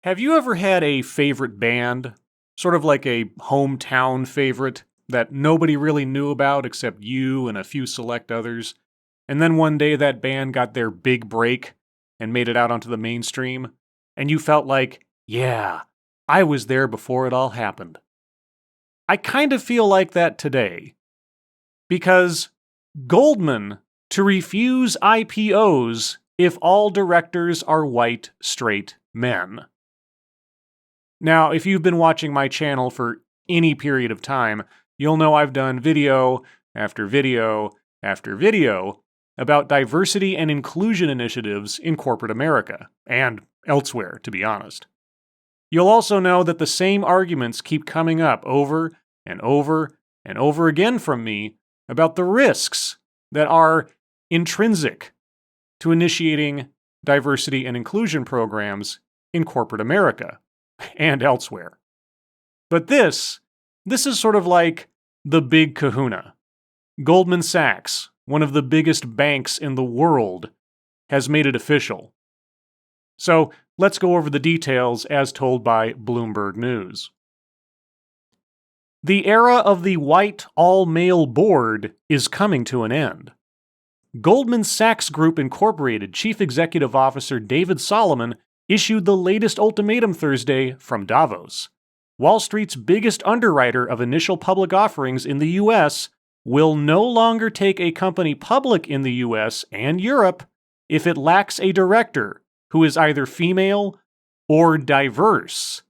Have you ever had a favorite band, sort of like a hometown favorite that nobody really knew about except you and a few select others, and then one day that band got their big break and made it out onto the mainstream, and you felt like, yeah, I was there before it all happened? I kind of feel like that today, because Goldman to refuse IPOs if all directors are white, straight men. Now, if you've been watching my channel for any period of time, you'll know I've done video after video after video about diversity and inclusion initiatives in corporate America, and elsewhere, to be honest. You'll also know that the same arguments keep coming up over and over and over again from me about the risks that are intrinsic to initiating diversity and inclusion programs in corporate America and elsewhere. But this is sort of like the big kahuna. Goldman Sachs, one of the biggest banks in the world, has made it official. So let's go over the details as told by Bloomberg News. The era of the white, all-male board is coming to an end. Goldman Sachs Group Incorporated Chief Executive Officer David Solomon issued the latest ultimatum Thursday from Davos. Wall Street's biggest underwriter of initial public offerings in the U.S. will no longer take a company public in the U.S. and Europe if it lacks a director who is either female or diverse.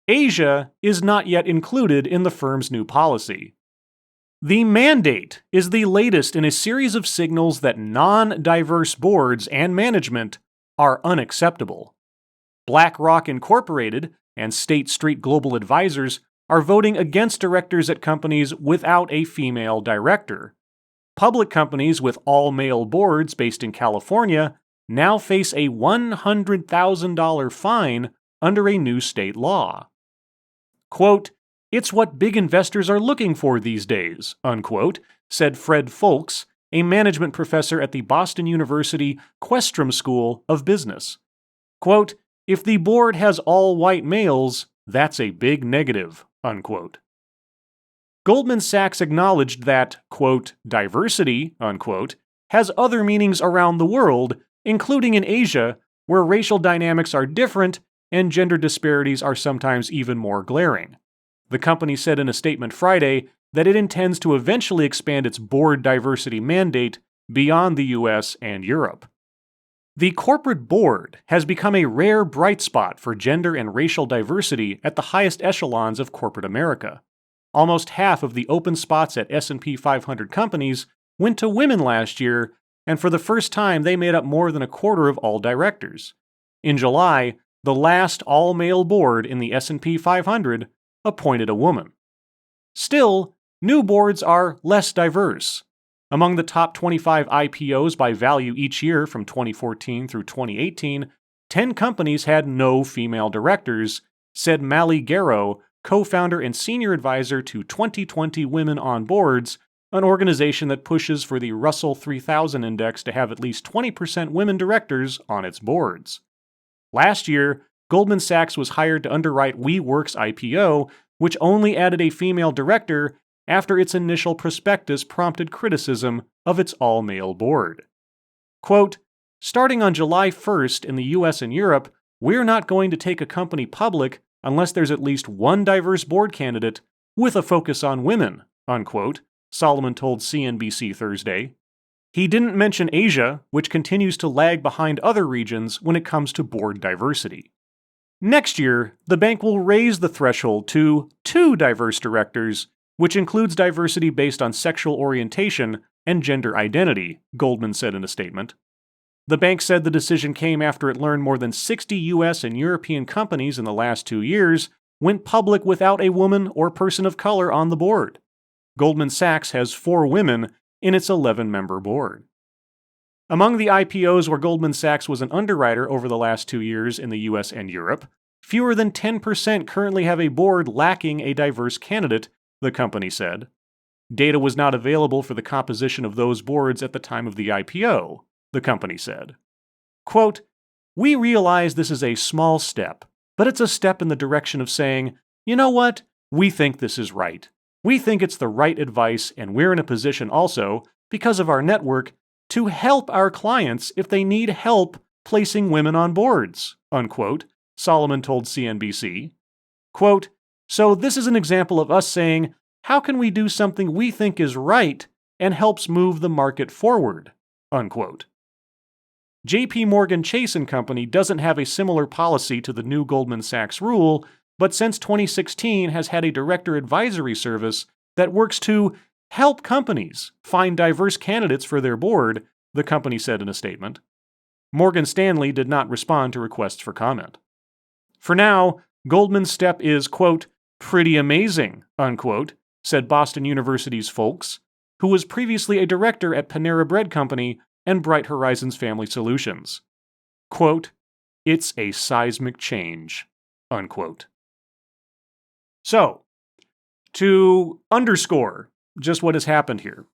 Asia is not yet included in the firm's new policy. The mandate is the latest in a series of signals that non-diverse boards and management are unacceptable. BlackRock Incorporated and State Street Global Advisors are voting against directors at companies without a female director. Public companies with all-male boards based in California now face a $100,000 fine under a new state law. Quote, "It's what big investors are looking for these days," unquote, said Fred Folks, a management professor at the Boston University Questrom School of Business. Quote, "If the board has all white males, that's a big negative," unquote. Goldman Sachs acknowledged that, quote, "diversity," unquote, has other meanings around the world, including in Asia, where racial dynamics are different and gender disparities are sometimes even more glaring. The company said in a statement Friday that it intends to eventually expand its board diversity mandate beyond the US and Europe. The corporate board has become a rare bright spot for gender and racial diversity at the highest echelons of corporate America. Almost half of the open spots at S&P 500 companies went to women last year, and for the first time they made up more than a quarter of all directors. In July, the last all-male board in the S&P 500 appointed a woman. Still, new boards are less diverse. Among the top 25 IPOs by value each year from 2014 through 2018, 10 companies had no female directors, said Mally Garrow, co-founder and senior advisor to 2020 Women on Boards, an organization that pushes for the Russell 3000 index to have at least 20% women directors on its boards. Last year, Goldman Sachs was hired to underwrite WeWork's IPO, which only added a female director after its initial prospectus prompted criticism of its all-male board. Quote, "Starting on July 1st in the US and Europe, we're not going to take a company public unless there's at least one diverse board candidate with a focus on women," unquote, Solomon told CNBC Thursday. He didn't mention Asia, which continues to lag behind other regions when it comes to board diversity. Next year, the bank will raise the threshold to 2 diverse directors, which includes diversity based on sexual orientation and gender identity, Goldman said in a statement. The bank said the decision came after it learned more than 60 US and European companies in the last 2 years went public without a woman or person of color on the board. Goldman Sachs has 4 women in its 11-member board. Among the IPOs where Goldman Sachs was an underwriter over the last 2 years in the US and Europe, fewer than 10% currently have a board lacking a diverse candidate, the company said. Data was not available for the composition of those boards at the time of the IPO, the company said. Quote, "We realize this is a small step, but it's a step in the direction of saying, you know what? We think this is right. We think it's the right advice, and we're in a position also, because of our network, to help our clients if they need help placing women on boards, unquote, Solomon told CNBC. Quote, so this is an example of us saying, how can we do something we think is right and helps move the market forward, unquote. JP Morgan Chase & Company doesn't have a similar policy to the new Goldman Sachs rule, but since 2016 has had a director advisory service that works to help companies find diverse candidates for their board, the company said in a statement. Morgan Stanley did not respond to requests for comment. For now, Goldman's step is, quote, pretty amazing, unquote, said Boston University's Folks, who was previously a director at Panera Bread Company and Bright Horizons Family Solutions. Quote, it's a seismic change, unquote. So, to underscore just what has happened here,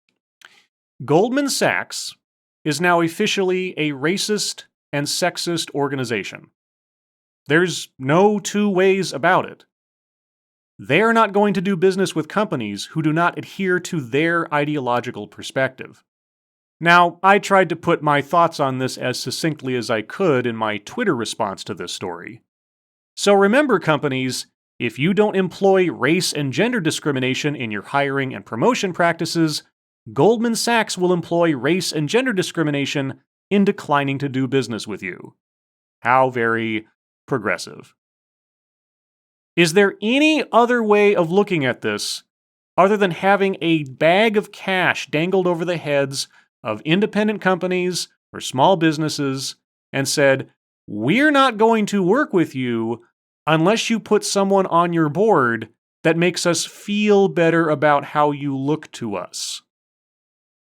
Goldman Sachs is now officially a racist and sexist organization. There's no two ways about it. They are not going to do business with companies who do not adhere to their ideological perspective. Now, I tried to put my thoughts on this as succinctly as I could in my Twitter response to this story. So remember, companies, if you don't employ race and gender discrimination in your hiring and promotion practices, Goldman Sachs will employ race and gender discrimination in declining to do business with you. How very progressive. Is there any other way of looking at this other than having a bag of cash dangled over the heads of independent companies or small businesses and said, we're not going to work with you unless you put someone on your board that makes us feel better about how you look to us?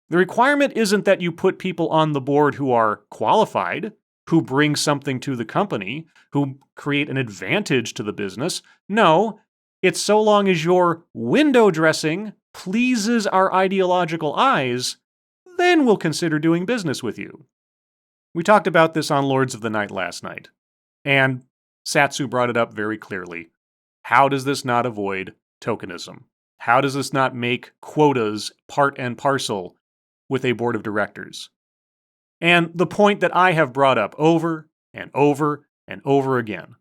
The requirement isn't that you put people on the board who are qualified, who bring something to the company, who create an advantage to the business. No, it's so long as your window dressing pleases our ideological eyes, then we'll consider doing business with you. We talked about this on Lords of the Night last night, and Satsu brought it up very clearly. How does this not avoid tokenism? How does this not make quotas part and parcel with a board of directors? And the point that I have brought up over and over and over again,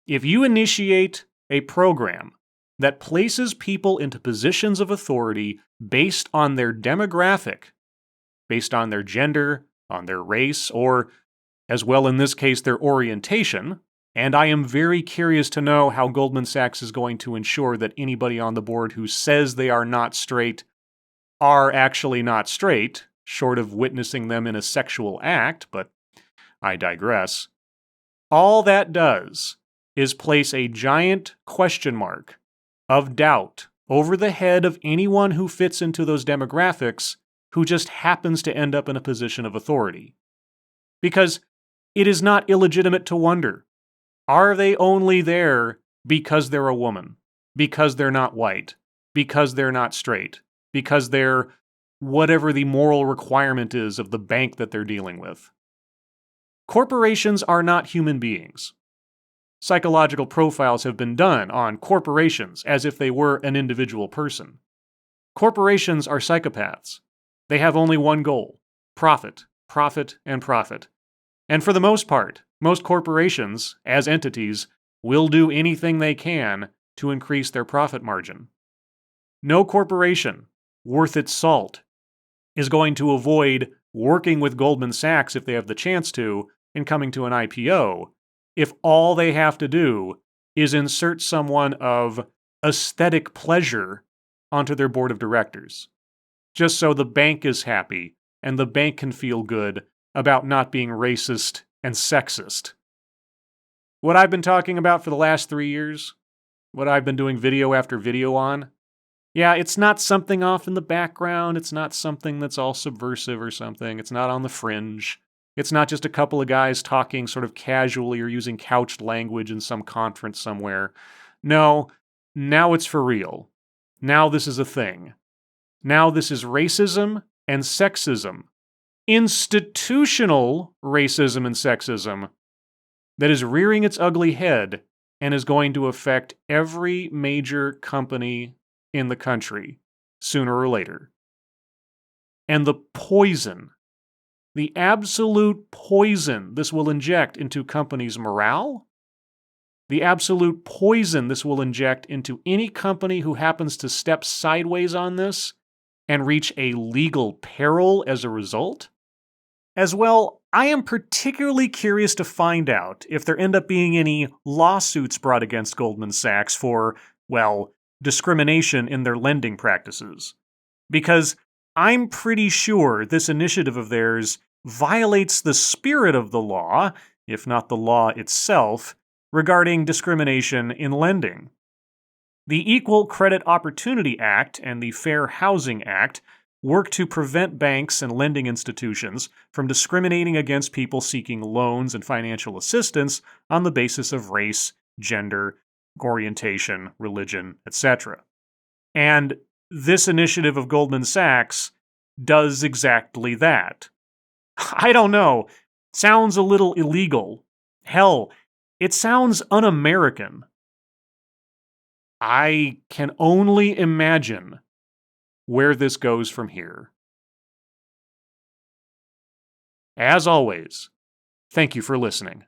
if you initiate a program that places people into positions of authority based on their demographic, based on their gender, on their race, or, as well in this case, their orientation, and I am very curious to know how Goldman Sachs is going to ensure that anybody on the board who says they are not straight are actually not straight, short of witnessing them in a sexual act, but I digress. All that does is place a giant question mark of doubt over the head of anyone who fits into those demographics who just happens to end up in a position of authority. Because it is not illegitimate to wonder, are they only there because they're a woman, because they're not white, because they're not straight, because they're whatever the moral requirement is of the bank that they're dealing with? Corporations are not human beings. Psychological profiles have been done on corporations as if they were an individual person. Corporations are psychopaths. They have only one goal: profit, profit, and profit. And for the most part, most corporations, as entities, will do anything they can to increase their profit margin. No corporation worth its salt is going to avoid working with Goldman Sachs if they have the chance to in coming to an IPO if all they have to do is insert someone of aesthetic pleasure onto their board of directors, just so the bank is happy and the bank can feel good about not being racist and sexist. What I've been talking about for the last 3 years, what I've been doing video after video on, yeah, it's not something off in the background. It's not something that's all subversive or something. It's not on the fringe. It's not just a couple of guys talking sort of casually or using couched language in some conference somewhere. No, now it's for real. Now this is a thing. Now this is racism and sexism. Institutional racism and sexism that is rearing its ugly head and is going to affect every major company in the country sooner or later. And the poison, the absolute poison this will inject into companies' morale, the absolute poison this will inject into any company who happens to step sideways on this and reach a legal peril as a result. As well, I am particularly curious to find out if there end up being any lawsuits brought against Goldman Sachs for, well, discrimination in their lending practices. Because I'm pretty sure this initiative of theirs violates the spirit of the law, if not the law itself, regarding discrimination in lending. The Equal Credit Opportunity Act and the Fair Housing Act work to prevent banks and lending institutions from discriminating against people seeking loans and financial assistance on the basis of race, gender, orientation, religion, etc. And this initiative of Goldman Sachs does exactly that. I don't know. Sounds a little illegal. Hell, it sounds un-American. I can only imagine where this goes from here. As always, thank you for listening.